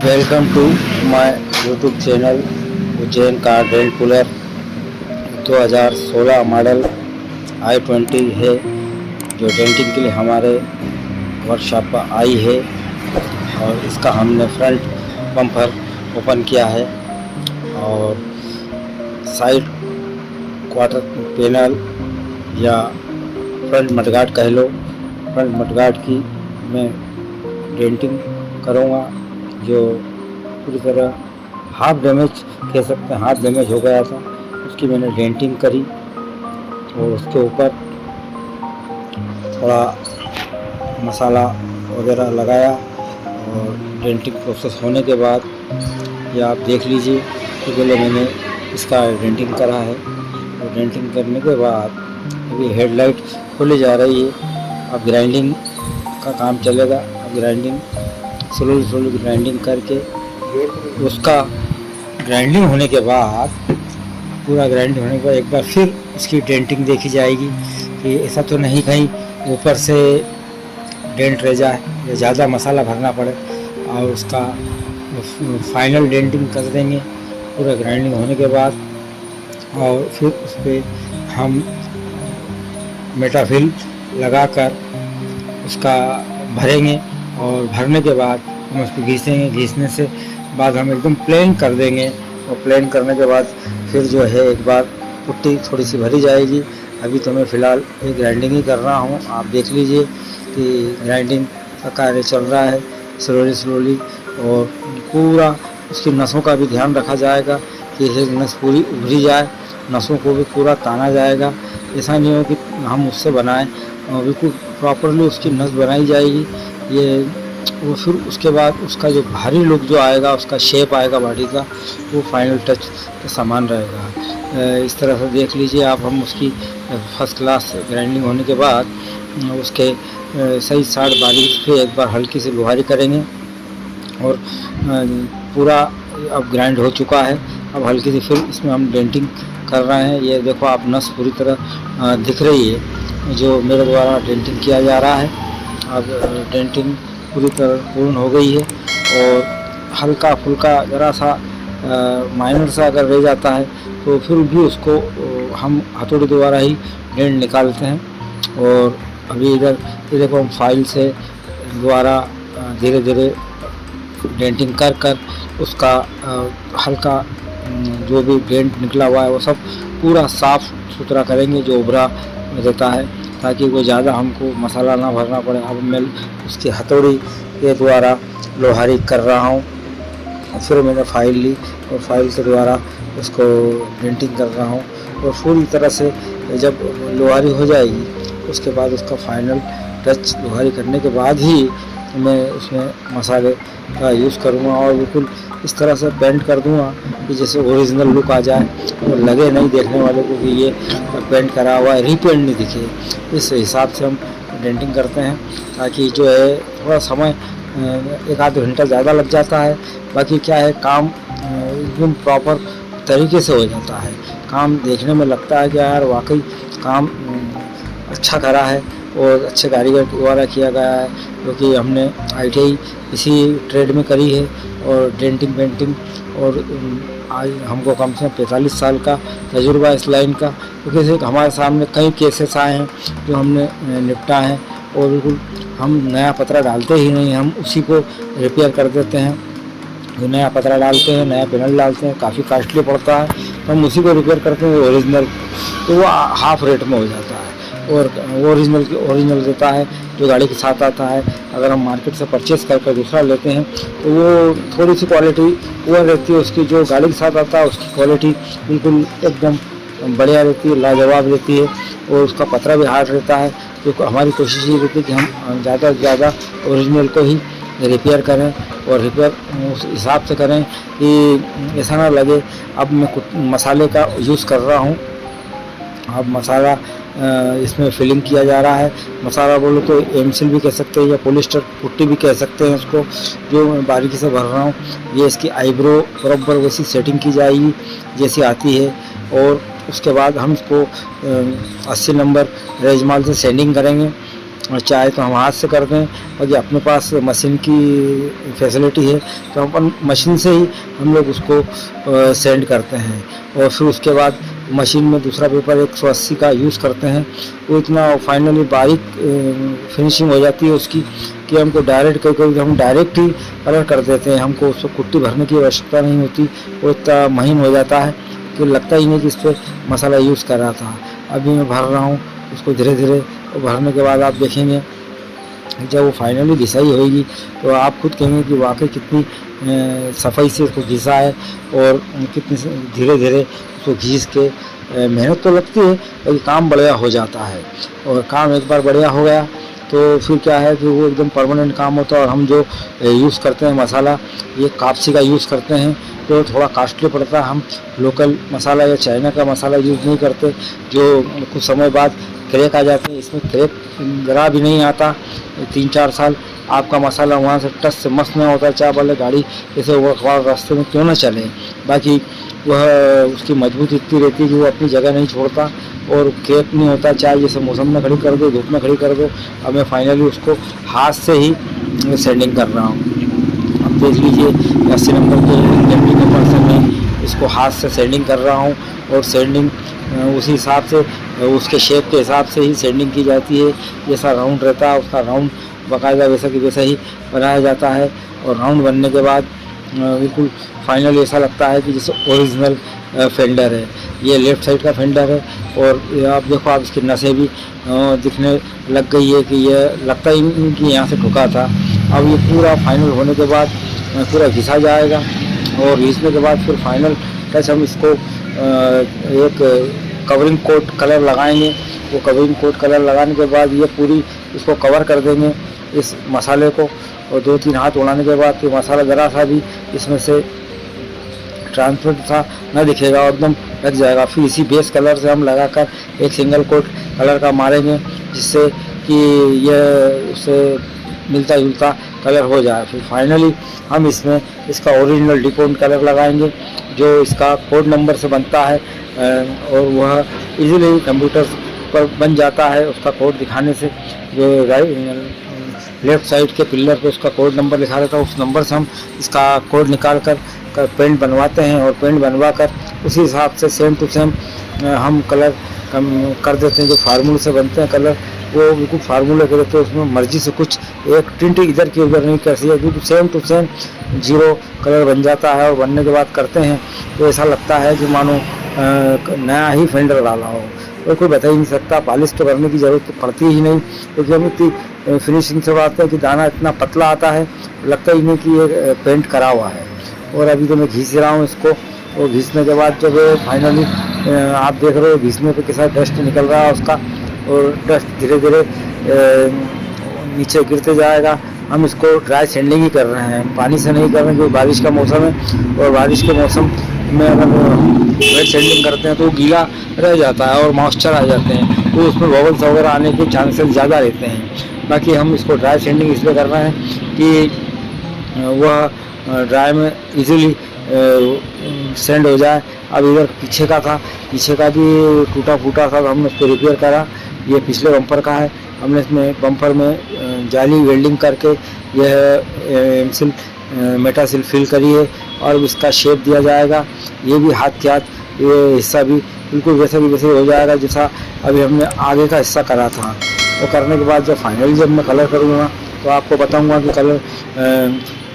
Welcome to my YouTube channel Ujjain car drill cooler 2016 model i20 है जो denting के लिए हमारे वर्कशॉप पर आई है। और इसका हमने फ्रंट बम्पर ओपन किया है और साइड क्वार्टर पैनल या फ्रंट मडगार्ड कह लो, फ्रंट मडगार्ड की मैं डेंटिंग करूँगा जो पूरी तरह हाफ डैमेज कह सकते हैं, हाफ डैमेज हो गया था। उसकी मैंने डेंटिंग करी और उसके ऊपर थोड़ा मसाला वगैरह लगाया और डेंटिंग प्रोसेस होने के बाद ये आप देख लीजिए कि पहले मैंने इसका डेंटिंग करा है और डेंटिंग करने के बाद अभी हेडलाइट खोली जा रही है। अब ग्राइंडिंग का काम चलेगा। अब ग्राइंडिंग स्लोली ग्राइंडिंग करके उसका ग्राइंडिंग होने के बाद पूरा ग्राइंडिंग होने के बाद एक बार फिर उसकी डेंटिंग देखी जाएगी कि ऐसा तो नहीं कहीं ऊपर से डेंट रह जाए या ज़्यादा मसाला भरना पड़े, और उसका फाइनल डेंटिंग कर देंगे पूरा ग्राइंडिंग होने के बाद। और फिर उस पर हम मेटाफिल लगाकर उसका भरेंगे और भरने के बाद हम उसको घिसेंगे। घिसने से बाद हम एकदम प्लेन कर देंगे और प्लेन करने के बाद फिर जो है एक बार पुट्टी थोड़ी सी भरी जाएगी। अभी तो मैं फ़िलहाल ये ग्राइंडिंग ही कर रहा हूँ। आप देख लीजिए कि ग्राइंडिंग का कार्य चल रहा है स्लोली और पूरा उसकी नसों का भी ध्यान रखा जाएगा कि एक नस पूरी उभरी जाए, नसों को भी पूरा ताना जाएगा। ऐसा नहीं हो कि हम उससे बनाएं, बिल्कुल प्रॉपरली उसकी नस बनाई जाएगी। ये वो फिर उसके बाद उसका जो भारी लुक जो आएगा, उसका शेप आएगा बॉडी का, वो फाइनल टच समान रहेगा। इस तरह से देख लीजिए आप। हम उसकी फर्स्ट क्लास ग्राइंडिंग होने के बाद उसके सही साइड बारीक पे एक बार हल्की सी लोहारी करेंगे और पूरा अब ग्राइंड हो चुका है। अब हल्की सी फिर इसमें हम डेंटिंग कर रहे हैं। ये देखो आप, नस पूरी तरह दिख रही है जो मेरे द्वारा डेंटिंग किया जा रहा है। अब डेंटिंग पूरी तरह पूर्ण हो गई है और हल्का फुल्का ज़रा सा माइनर सा अगर रह जाता है तो फिर भी उसको हम हथौड़ी द्वारा ही डेंट निकालते हैं। और अभी इधर ये देखो हम फाइल से द्वारा धीरे धीरे डेंटिंग कर कर उसका हल्का जो भी डेंट निकला हुआ है वो सब पूरा साफ़ सुथरा करेंगे जो उभरा रहता है, ताकि वो ज़्यादा हमको मसाला ना भरना पड़े। अब मैं उसकी हथौड़ी के द्वारा लोहारी कर रहा हूँ। फिर मैंने फाइल ली और फाइल के द्वारा उसको डेंटिंग कर रहा हूँ और पूरी तरह से जब लोहारी हो जाएगी उसके बाद उसका फाइनल टच लोहारी करने के बाद ही मैं उसमें मसाले का यूज़ करूँगा और बिल्कुल इस तरह से पेंट कर दूँगा कि जैसे ओरिजिनल लुक आ जाए और लगे नहीं देखने वाले को कि ये पेंट करा हुआ है, रीपेंट नहीं दिखे। इस हिसाब से हम डेंटिंग करते हैं ताकि जो है थोड़ा समय एक आध घंटा ज़्यादा लग जाता है। बाकी क्या है, काम एकदम प्रॉपर तरीके से हो जाता है। काम देखने में लगता है कि यार वाकई काम अच्छा करा है और अच्छे कारीगर द्वारा किया गया है, क्योंकि हमने ITI इसी ट्रेड में करी है और डेंटिंग पेंटिंग। और आज हमको कम से कम 45 साल का तजुर्बा इस लाइन का, क्योंकि हमारे सामने कई केसेस आए हैं जो हमने निपटा है और बिल्कुल हम नया पतरा डालते ही नहीं, हम उसी को रिपेयर कर देते हैं। जो नया पतरा डालते हैं, नया पैनल डालते हैं, काफ़ी कॉस्टली पड़ता है, तो हम उसी को रिपेयर करते हैं ओरिजिनल, तो वो हाफ रेट में हो जाता है। और वो ओरिजिनल देता है जो गाड़ी के साथ आता है। अगर हम मार्केट से परचेस करके दूसरा लेते हैं तो वो थोड़ी सी क्वालिटी वो रहती है उसकी, जो गाड़ी के साथ आता है उसकी क्वालिटी बिल्कुल एकदम बढ़िया रहती है, लाजवाब रहती है और उसका पतरा भी हार्ड रहता है। तो हमारी कोशिश ये रहती है कि हम ज़्यादा से ज़्यादा ओरिजिनल को ही रिपेयर करें और रिपेयर उस हिसाब से करें कि ऐसा ना लगे अब मैं कुछ मसाले का यूज़ कर रहा हूँ। अब मसाला इसमें फिलिंग किया जा रहा है। मसाला बोलो तो एमसिल भी कह सकते हैं या पॉलिस्टर पुट्टी भी कह सकते हैं उसको, जो मैं बारीकी से भर रहा हूँ। ये इसकी आईब्रो बराबर वैसी सेटिंग की जाएगी जैसी आती है और उसके बाद हम इसको 80 नंबर रेजमाल से सैंडिंग करेंगे और चाहे तो हम हाथ से कर दें, और ये अपने पास मशीन की फैसिलिटी है तो हम अपन मशीन से ही हम लोग उसको सेंड करते हैं। और फिर उसके बाद मशीन में दूसरा पेपर 180 का यूज़ करते हैं। वो इतना फाइनली बारीक फिनिशिंग हो जाती है उसकी कि हमको डायरेक्ट कई कई हम डायरेक्ट ही कलर कर देते हैं, हमको उसको कुट्टी भरने की आवश्यकता नहीं होती। वो इतना महीन हो जाता है कि लगता ही नहीं कि इस पर मसाला यूज़ कर रहा था। अभी मैं भर रहा हूँ उसको धीरे धीरे, भरने के बाद आप देखेंगे जब वो फाइनली घिसाई होगी तो आप खुद कहेंगे कि वाकई कितनी सफाई से उसको घिसा है और कितनी धीरे धीरे उसको घिस के। मेहनत तो लगती है लेकिन काम बढ़िया हो जाता है। और काम एक बार बढ़िया हो गया तो फिर क्या है कि वो एकदम परमानेंट काम होता है। और हम जो यूज़ करते हैं मसाला, ये कापसी का यूज़ करते हैं तो थोड़ा कॉस्टली पड़ता है। हम लोकल मसाला या चाइना का मसाला यूज़ नहीं करते जो कुछ समय बाद क्रैक आ जाते हैं। इसमें क्रैक ज़रा भी नहीं आता। 3-4 साल आपका मसाला वहाँ से टस से मस्त नहीं होता, चाहे भले गाड़ी जैसे वो रास्ते में क्यों ना चले, बाकी वह उसकी मजबूती इतनी रहती है कि वो अपनी जगह नहीं छोड़ता और क्रैक नहीं होता। चाहे जैसे मौसम में खड़ी कर दो, धूप में खड़ी कर दो। अब मैं फाइनली उसको हाथ से ही सेंडिंग कर रहा हूँ। अब देख लीजिए 80 नंबर के जमीन के पर से मैं इसको हाथ से सेंडिंग कर रहा हूँ। और सेंडिंग उसी हिसाब से उसके शेप के हिसाब से ही सेंडिंग की जाती है। जैसा राउंड रहता है उसका राउंड बाकायदा वैसा कि वैसा ही बनाया जाता है। और राउंड बनने के बाद बिल्कुल फाइनल ऐसा लगता है कि जैसे ओरिजिनल फेंडर है। ये लेफ़्ट साइड का फेंडर है और आप देखो आप इसकी नसें भी दिखने लग गई है कि ये लगता ही नहीं कि यहाँ से ठुका था। अब ये पूरा फाइनल होने के बाद पूरा घिसा जाएगा और घिसने के बाद फिर फाइनल टच हम इसको एक कवरिंग कोट कलर लगाएंगे। वो कवरिंग कोट कलर लगाने के बाद ये पूरी इसको कवर कर देंगे इस मसाले को। और 2-3 हाथ उड़ाने के बाद फिर मसाला ज़रा सा भी इसमें से ट्रांसपेरेंट सा न दिखेगा और एकदम लग जाएगा। फिर इसी बेस कलर से हम लगाकर एक सिंगल कोट कलर का मारेंगे जिससे कि ये उससे मिलता जुलता कलर हो जाए। फिर फाइनली हम इसमें इसका ओरिजिनल डिकोड कलर लगाएंगे जो इसका कोड नंबर से बनता है और वह इजीली कंप्यूटर पर बन जाता है उसका कोड दिखाने से। जो लेफ़्ट साइड के पिलर पे उसका कोड नंबर लिखा रहता है, उस नंबर से हम इसका कोड निकाल कर पेंट बनवाते हैं। और पेंट बनवा कर उसी हिसाब से सेम टू सेम हम कलर कर देते हैं। जो फार्मूले से बनते हैं कलर वो बिल्कुल फार्मूले के रहते हैं, उसमें मर्जी से कुछ एक टिंट इधर की उधर नहीं कर सकते, बिल्कुल सेम टू सेम 0 कलर बन जाता है। और बनने के बाद करते हैं तो ऐसा लगता है कि मानो नया ही फेंडर डाला हो। और कोई बता ही नहीं सकता, पॉलिश तो करने की ज़रूरत तो पड़ती ही नहीं क्योंकि हम इतनी फिनिशिंग से बात है कि दाना इतना पतला आता है लगता ही नहीं कि ये पेंट करा हुआ है। और अभी तो मैं घिस रहा हूँ इसको, और घिसने के बाद जब फाइनली आप देख रहे हो घिसने पे कैसा डस्ट निकल रहा है उसका, और डस्ट धीरे धीरे नीचे गिरते जाएगा। हम इसको ड्राई सैंडिंग ही कर रहे हैं, पानी से नहीं कर रहे हैं क्योंकि बारिश का मौसम है। और बारिश के मौसम में अगर वेट सैंडिंग करते हैं तो गीला रह जाता है और मॉइस्चर आ जाते हैं तो उसमें बबल्स वगैरह आने के चांसेस ज़्यादा रहते हैं। बाकी हम इसको ड्राई सैंडिंग इसलिए कर रहे हैं कि वह ड्राई में इजीली सेंड हो जाए। अब इधर पीछे का था, पीछे का भी टूटा फूटा था तो हमने उसको रिपेयर करा। ये पिछले बम्पर का है, हमने इसमें बम्पर में जाली वेल्डिंग करके यह एमसिल मेटासिल फिल करी है और इसका शेप दिया जाएगा। ये भी हाथ के हाथ ये हिस्सा भी बिल्कुल वैसे भी वैसे हो जाएगा जैसा अभी हमने आगे का हिस्सा करा था। वो करने के बाद जब फाइनली जब मैं कलर करूँगा तो आपको बताऊँगा कि कलर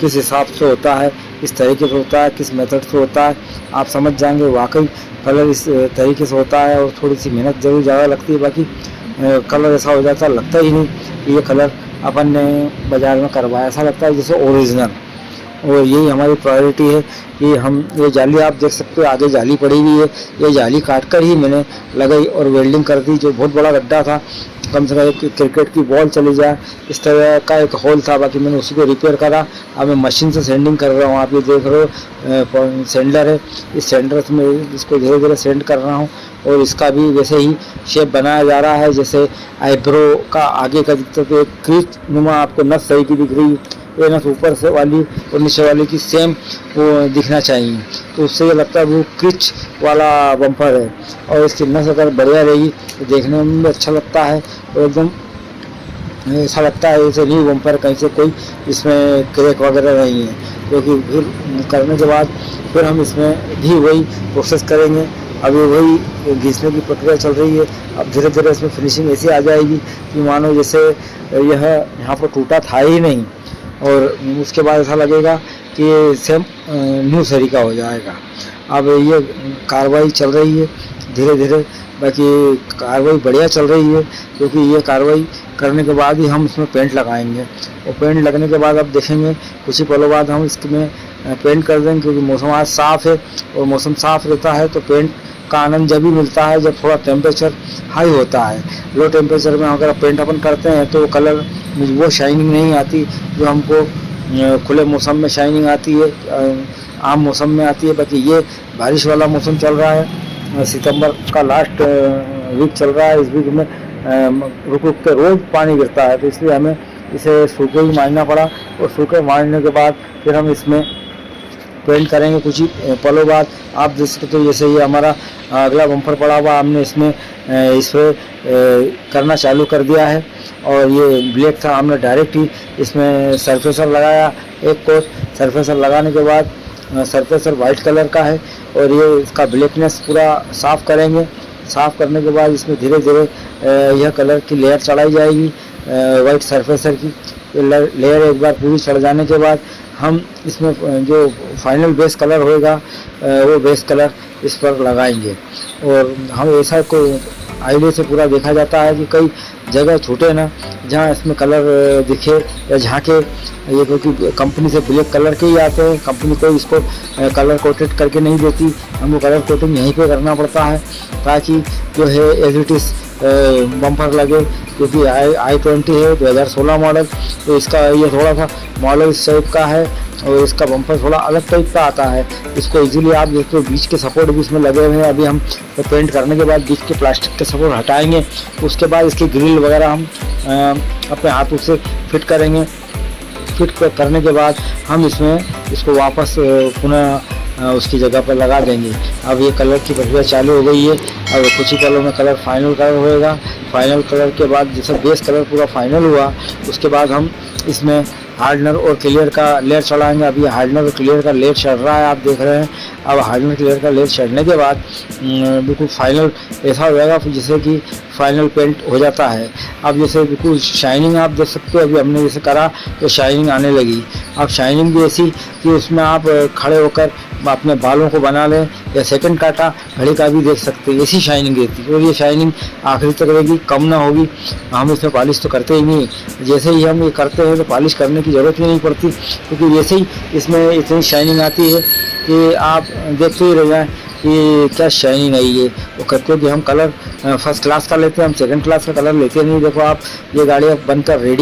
किस हिसाब से होता है, किस तरीके से होता है, किस मेथड से होता है। आप समझ जाएंगे वाकई कलर इस तरीके से होता है। और थोड़ी सी मेहनत ज़रूर ज़्यादा लगती है, बाकी कलर ऐसा हो जाता है लगता ही नहीं कि ये कलर अपन ने बाज़ार में करवाया, ऐसा लगता है जैसे ओरिजिनल। और यही हमारी प्रायोरिटी है कि हम ये जाली आप देख सकते हो आगे जाली पड़ी हुई है, ये जाली काट कर ही मैंने लगाई और वेल्डिंग कर दी। जो बहुत बड़ा गड्ढा था, कम से कम एक क्रिकेट की बॉल चली जाए इस तरह का एक होल था, बाकी मैंने उसी को रिपेयर करा। अब मैं मशीन से सेंडिंग कर रहा हूँ, आप ये देख रहे हो सेंडर है, इस सेंडर से मैं इसको धीरे धीरे सेंड कर रहा हूँ। और इसका भी वैसे ही शेप बनाया जा रहा है जैसे आईब्रो का आगे का दिखता है, एक क्रीच नुमा आपको नस सही की दिख रही है, ये नस ऊपर से वाली और नीचे वाली की सेम वो दिखना चाहिए, तो उससे ये लगता है वो क्रिच वाला बम्पर है। और इसकी नस अगर बढ़िया रहेगी तो देखने में भी अच्छा लगता है और एकदम ऐसा लगता है जैसे न्यू बम्पर, कहीं से कोई इसमें क्रैक वगैरह नहीं है। क्योंकि फिर करने के बाद फिर हम इसमें भी वही प्रोसेस करेंगे। अभी वही घिसने की प्रक्रिया चल रही है। अब धीरे धीरे इसमें फिनिशिंग ऐसी आ जाएगी कि मानो जैसे यह यहाँ पर टूटा था ही नहीं, और उसके बाद ऐसा लगेगा कि सेम न्यू सरीका हो जाएगा। अब ये कार्रवाई चल रही है धीरे धीरे, बाकी कार्रवाई बढ़िया चल रही है, क्योंकि ये कार्रवाई करने के बाद ही हम इसमें पेंट लगाएंगे। और पेंट लगने के बाद अब देखेंगे कुछ ही पलों बाद हम इसमें पेंट कर देंगे, क्योंकि मौसम आज साफ़ है, और मौसम साफ़ रहता है तो पेंट का आनंद जब भी मिलता है जब थोड़ा टेम्परेचर हाई होता है। लो टेम्परेचर में अगर पेंट अपन करते हैं तो कलर वो शाइनिंग नहीं आती जो हमको खुले मौसम में शाइनिंग आती है, आम मौसम में आती है। बाकी ये बारिश वाला मौसम चल रहा है, सितंबर का लास्ट वीक चल रहा है। इस वीक में रुक रुक के रोज़ पानी गिरता है, तो इसलिए हमें इसे सूखे ही मारना पड़ा। और सूखे मारने के बाद फिर हम इसमें पेंट करेंगे कुछ ही पलों बाद। आप देख सकते हो जैसे ये हमारा अगला बम्पर पड़ा हुआ, हमने इसमें स्प्रे करना चालू कर दिया है। और ये ब्लैक था, हमने डायरेक्ट ही इसमें सरफेसर लगाया। एक कोट सरफेसर लगाने के बाद सरफेसर वाइट कलर का है, और ये इसका ब्लैकनेस पूरा साफ़ करेंगे। साफ़ करने के बाद इसमें धीरे धीरे यह कलर की लेयर चढ़ाई जाएगी वाइट सरफेसर की। लेयर एक बार पूरी चढ़ जाने के बाद हम इसमें जो फाइनल बेस कलर होएगा वो बेस कलर इस पर लगाएंगे। और हम ऐसा को आईडिया से पूरा देखा जाता है कि कई जगह छूटे ना, जहाँ इसमें कलर दिखे या झांके। ये क्योंकि कंपनी से ब्लैक कलर के ही आते हैं, कंपनी कोई इसको कलर कोटेड करके नहीं देती, हमको कलर कोटिंग यहीं पे करना पड़ता है ताकि जो है एज इट इज़ बम्पर लगे। क्योंकि i20 है 2016 मॉडल, तो इसका ये थोड़ा सा मॉडल इस टाइप का है, और इसका बम्पर थोड़ा अलग टाइप का आता है। इसको इजीली आप देखते हो बीच के सपोर्ट भी इसमें लगे हुए हैं। अभी हम तो पेंट करने के बाद बीच के प्लास्टिक के सपोर्ट हटाएंगे, उसके बाद इसकी ग्रिल वगैरह हम अपने हाथों से फिट करेंगे। फिट करने के बाद हम इसको वापस पुनः उसकी जगह पर लगा देंगे। अब ये कलर की प्रक्रिया चालू हो गई है। अब कुछ ही कलर में कलर फाइनल कलर होएगा। फाइनल कलर के बाद जैसे बेस कलर पूरा फाइनल हुआ, उसके बाद हम इसमें हार्डनर और क्लियर का लेयर चढ़ाएंगे। अभी हार्डनर और क्लियर का लेयर चढ़ रहा है, आप देख रहे हैं। अब हार्डनर क्लियर का लेयर चढ़ने के बाद बिल्कुल फाइनल ऐसा हो जाएगा जैसे कि फाइनल पेंट हो जाता है। अब जैसे बिल्कुल शाइनिंग आप देख सकते हो, अभी हमने जैसे करा तो शाइनिंग आने लगी। अब शाइनिंग भी ऐसी कि उसमें आप खड़े होकर अपने बालों को बना लें या सेकंड काटा घड़ी का भी देख सकते हैं, ऐसी शाइनिंग रहती है। और ये शाइनिंग आखिरी तक रहेगी, कम ना होगी। हम इसमें पॉलिश तो करते ही नहीं, जैसे ही हम ये करते हैं तो पॉलिश करने की ज़रूरत ही नहीं पड़ती, क्योंकि वैसे ही इसमें इतनी शाइनिंग आती है कि आप देखते ही रह जाएँ कि क्या शाइनिंग आई है। वो कहते हैं कि हम कलर फर्स्ट क्लास का लेते हैं, हम सेकंड क्लास का कलर लेते नहीं। देखो आप, ये गाड़ी अब बनकर रेडी